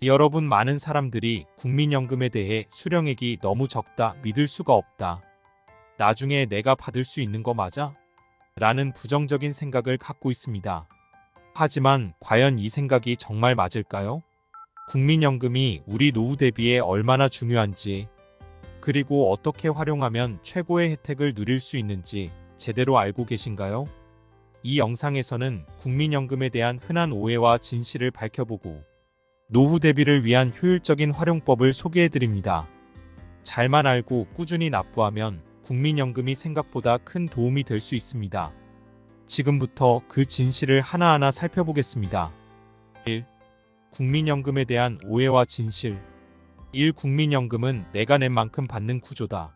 여러분, 많은 사람들이 국민연금에 대해 수령액이 너무 적다, 믿을 수가 없다, 나중에 내가 받을 수 있는 거 맞아? 라는 부정적인 생각을 갖고 있습니다. 하지만 과연 이 생각이 정말 맞을까요? 국민연금이 우리 노후 대비에 얼마나 중요한지, 그리고 어떻게 활용하면 최고의 혜택을 누릴 수 있는지 제대로 알고 계신가요? 이 영상에서는 국민연금에 대한 흔한 오해와 진실을 밝혀보고 노후 대비를 위한 효율적인 활용법을 소개해드립니다. 잘만 알고 꾸준히 납부하면 국민연금이 생각보다 큰 도움이 될 수 있습니다. 지금부터 그 진실을 하나하나 살펴보겠습니다. 1. 국민연금에 대한 오해와 진실. 1. 국민연금은 내가 낸 만큼 받는 구조다.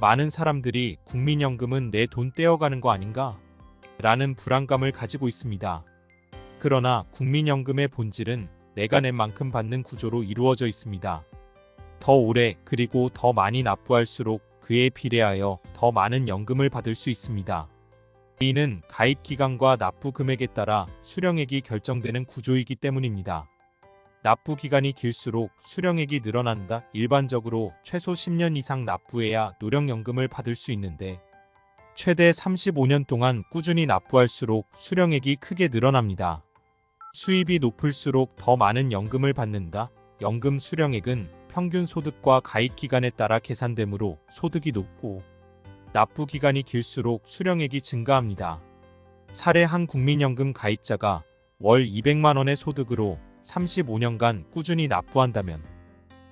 많은 사람들이 국민연금은 내 돈 떼어가는 거 아닌가? 라는 불안감을 가지고 있습니다. 그러나 국민연금의 본질은 내가 낸 만큼 받는 구조로 이루어져 있습니다. 더 오래 그리고 더 많이 납부할수록 그에 비례하여 더 많은 연금을 받을 수 있습니다. 이는 가입 기간과 납부 금액에 따라 수령액이 결정되는 구조이기 때문입니다. 납부 기간이 길수록 수령액이 늘어난다. 일반적으로 최소 10년 이상 납부해야 노령연금을 받을 수 있는데, 최대 35년 동안 꾸준히 납부할수록 수령액이 크게 늘어납니다. 수입이 높을수록 더 많은 연금을 받는다. 연금 수령액은 평균 소득과 가입 기간에 따라 계산되므로 소득이 높고 납부 기간이 길수록 수령액이 증가합니다. 사례: 한 국민연금 가입자가 월 200만 원의 소득으로 35년간 꾸준히 납부한다면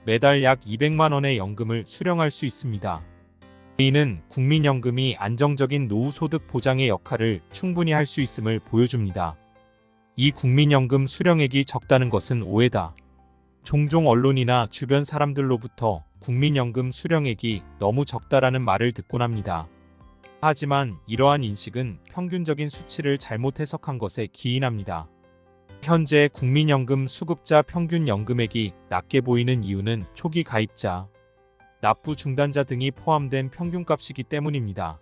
매달 약 200만 원의 연금을 수령할 수 있습니다. 이는 국민연금이 안정적인 노후 소득 보장의 역할을 충분히 할 수 있음을 보여줍니다. 이 국민연금 수령액이 적다는 것은 오해다. 종종 언론이나 주변 사람들로부터 국민연금 수령액이 너무 적다라는 말을 듣곤 합니다. 하지만 이러한 인식은 평균적인 수치를 잘못 해석한 것에 기인합니다. 현재 국민연금 수급자 평균 연금액이 낮게 보이는 이유는 초기 가입자, 납부 중단자 등이 포함된 평균값이기 때문입니다.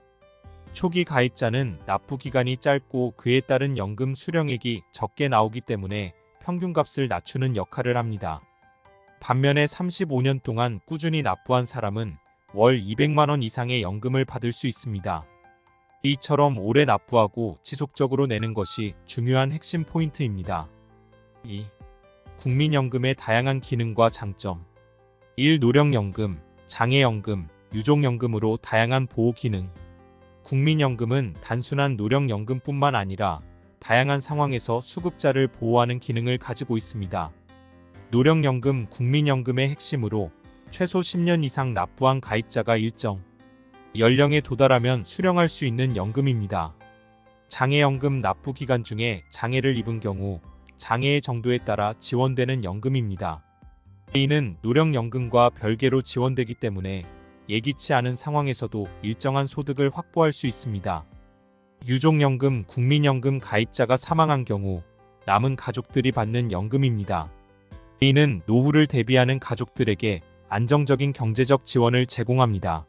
초기 가입자는 납부 기간이 짧고 그에 따른 연금 수령액이 적게 나오기 때문에 평균값을 낮추는 역할을 합니다. 반면에 35년 동안 꾸준히 납부한 사람은 월 200만 원 이상의 연금을 받을 수 있습니다. 이처럼 오래 납부하고 지속적으로 내는 것이 중요한 핵심 포인트입니다. 2. 국민연금의 다양한 기능과 장점. 1. 노령연금, 장애연금, 유족연금으로 다양한 보호 기능. 국민연금은 단순한 노령연금뿐만 아니라 다양한 상황에서 수급자를 보호하는 기능을 가지고 있습니다. 노령연금, 국민연금의 핵심으로 최소 10년 이상 납부한 가입자가 일정 연령에 도달하면 수령할 수 있는 연금입니다. 장애연금, 납부 기간 중에 장애를 입은 경우 장애의 정도에 따라 지원되는 연금입니다. 이는 노령연금과 별개로 지원되기 때문에 예기치 않은 상황에서도 일정한 소득을 확보할 수 있습니다. 유족연금, 국민연금 가입자가 사망한 경우 남은 가족들이 받는 연금입니다. 이는 노후를 대비하는 가족들에게 안정적인 경제적 지원을 제공합니다.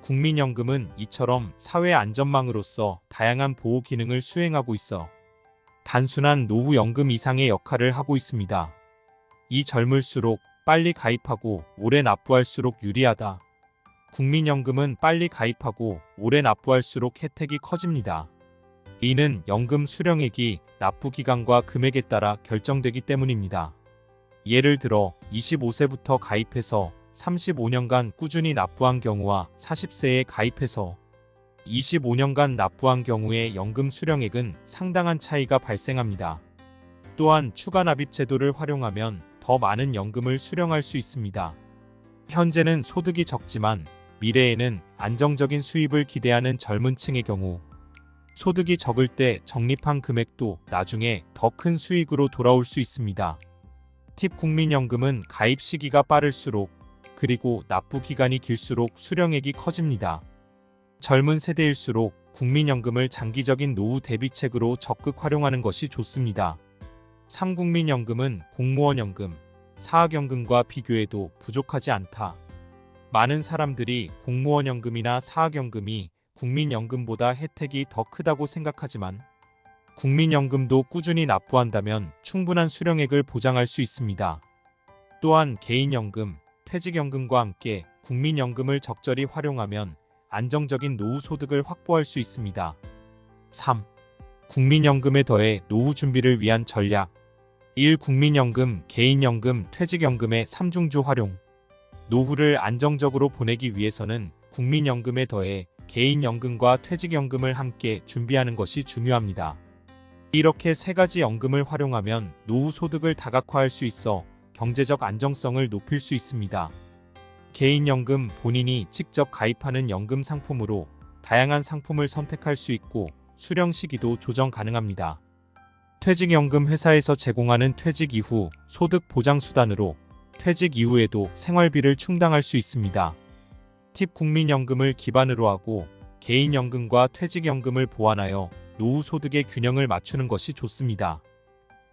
국민연금은 이처럼 사회 안전망으로서 다양한 보호 기능을 수행하고 있어 단순한 노후연금 이상의 역할을 하고 있습니다. 이 젊을수록 빨리 가입하고 오래 납부할수록 유리하다. 국민연금은 빨리 가입하고 오래 납부할수록 혜택이 커집니다. 이는 연금 수령액이 납부 기간과 금액에 따라 결정되기 때문입니다. 예를 들어 25세부터 가입해서 35년간 꾸준히 납부한 경우와 40세에 가입해서 25년간 납부한 경우의 연금 수령액은 상당한 차이가 발생합니다. 또한 추가 납입 제도를 활용하면 더 많은 연금을 수령할 수 있습니다. 현재는 소득이 적지만 미래에는 안정적인 수입을 기대하는 젊은 층의 경우 소득이 적을 때 적립한 금액도 나중에 더 큰 수익으로 돌아올 수 있습니다. 팁: 국민연금은 가입 시기가 빠를수록 그리고 납부 기간이 길수록 수령액이 커집니다. 젊은 세대일수록 국민연금을 장기적인 노후 대비책으로 적극 활용하는 것이 좋습니다. 3. 국민연금은 공무원연금, 사학연금과 비교해도 부족하지 않다. 많은 사람들이 공무원연금이나 사학연금이 국민연금보다 혜택이 더 크다고 생각하지만 국민연금도 꾸준히 납부한다면 충분한 수령액을 보장할 수 있습니다. 또한 개인연금, 퇴직연금과 함께 국민연금을 적절히 활용하면 안정적인 노후 소득을 확보할 수 있습니다. 3. 국민연금에 더해 노후 준비를 위한 전략. 1. 국민연금, 개인연금, 퇴직연금의 3중주 활용. 노후를 안정적으로 보내기 위해서는 국민연금에 더해 개인연금과 퇴직연금을 함께 준비하는 것이 중요합니다. 이렇게 세 가지 연금을 활용하면 노후 소득을 다각화할 수 있어 경제적 안정성을 높일 수 있습니다. 개인연금, 본인이 직접 가입하는 연금 상품으로 다양한 상품을 선택할 수 있고 수령 시기도 조정 가능합니다. 퇴직연금, 회사에서 제공하는 퇴직 이후 소득 보장 수단으로 퇴직 이후에도 생활비를 충당할 수 있습니다. 팁. 국민연금을 기반으로 하고 개인연금과 퇴직연금을 보완하여 노후 소득의 균형을 맞추는 것이 좋습니다.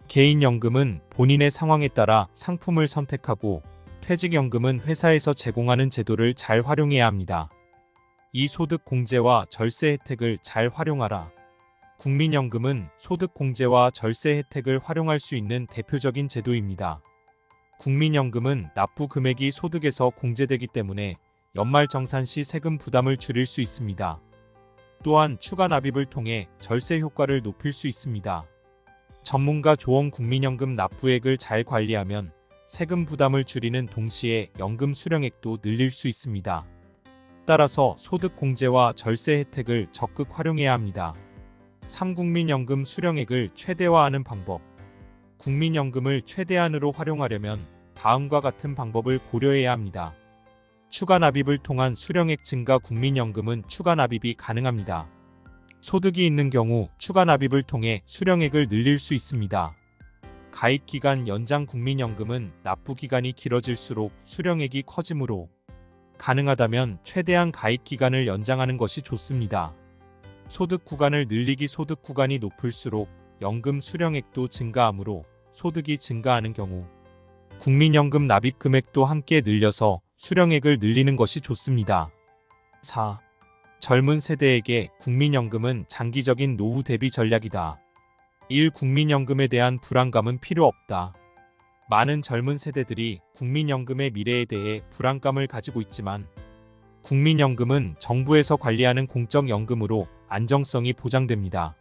개인연금은 본인의 상황에 따라 상품을 선택하고 퇴직연금은 회사에서 제공하는 제도를 잘 활용해야 합니다. 이 소득 공제와 절세 혜택을 잘 활용하라. 국민연금은 소득 공제와 절세 혜택을 활용할 수 있는 대표적인 제도입니다. 국민연금은 납부 금액이 소득에서 공제되기 때문에 연말정산 시 세금 부담을 줄일 수 있습니다. 또한 추가 납입을 통해 절세 효과를 높일 수 있습니다. 전문가 조언. 국민연금 납부액을 잘 관리하면 세금 부담을 줄이는 동시에 연금 수령액도 늘릴 수 있습니다. 따라서 소득 공제와 절세 혜택을 적극 활용해야 합니다. 3. 국민연금 수령액을 최대화하는 방법. 국민연금을 최대한으로 활용하려면 다음과 같은 방법을 고려해야 합니다. 추가 납입을 통한 수령액 증가. 국민연금은 추가 납입이 가능합니다. 소득이 있는 경우 추가 납입을 통해 수령액을 늘릴 수 있습니다. 가입 기간 연장. 국민연금은 납부 기간이 길어질수록 수령액이 커지므로 가능하다면 최대한 가입 기간을 연장하는 것이 좋습니다. 소득 구간을 늘리기. 소득 구간이 높을수록 연금 수령액도 증가하므로 소득이 증가하는 경우 국민연금 납입 금액도 함께 늘려서 수령액을 늘리는 것이 좋습니다. 4. 젊은 세대에게 국민연금은 장기적인 노후 대비 전략이다. 1. 국민연금에 대한 불안감은 필요 없다. 많은 젊은 세대들이 국민연금의 미래에 대해 불안감을 가지고 있지만 국민연금은 정부에서 관리하는 공적연금으로 안정성이 보장됩니다.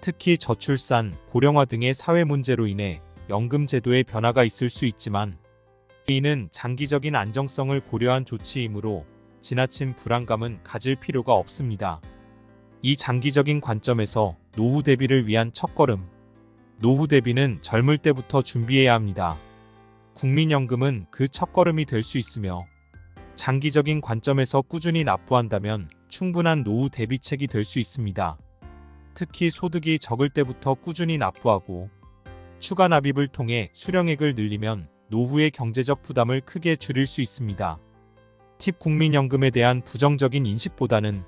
특히 저출산, 고령화 등의 사회 문제로 인해 연금 제도의 변화가 있을 수 있지만 이는 장기적인 안정성을 고려한 조치이므로 지나친 불안감은 가질 필요가 없습니다. 이 장기적인 관점에서 노후 대비를 위한 첫걸음. 노후 대비는 젊을 때부터 준비해야 합니다. 국민연금은 그 첫걸음이 될 수 있으며 장기적인 관점에서 꾸준히 납부한다면 충분한 노후 대비책이 될 수 있습니다. 특히 소득이 적을 때부터 꾸준히 납부하고 추가 납입을 통해 수령액을 늘리면 노후의 경제적 부담을 크게 줄일 수 있습니다. 팁. 국민연금에 대한 부정적인 인식보다는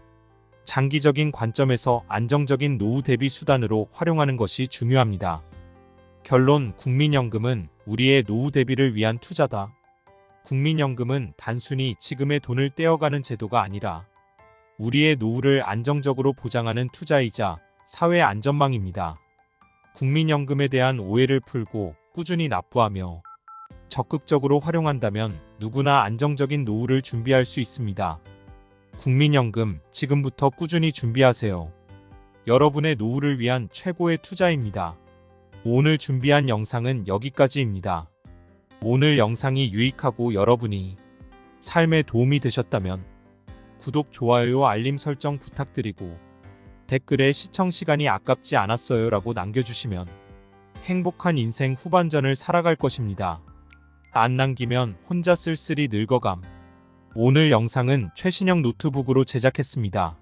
장기적인 관점에서 안정적인 노후 대비 수단으로 활용하는 것이 중요합니다. 결론. 국민연금은 우리의 노후 대비를 위한 투자다. 국민연금은 단순히 지금의 돈을 떼어가는 제도가 아니라 우리의 노후를 안정적으로 보장하는 투자이자 사회 안전망입니다. 국민연금에 대한 오해를 풀고 꾸준히 납부하며 적극적으로 활용한다면 누구나 안정적인 노후를 준비할 수 있습니다. 국민연금, 지금부터 꾸준히 준비하세요. 여러분의 노후를 위한 최고의 투자입니다. 오늘 준비한 영상은 여기까지입니다. 오늘 영상이 유익하고 여러분이 삶에 도움이 되셨다면 구독, 좋아요, 알림 설정 부탁드리고 댓글에 시청 시간이 아깝지 않았어요 라고 남겨주시면 행복한 인생 후반전을 살아갈 것입니다. 안 남기면 혼자 쓸쓸히 늙어감. 오늘 영상은 최신형 노트북으로 제작했습니다.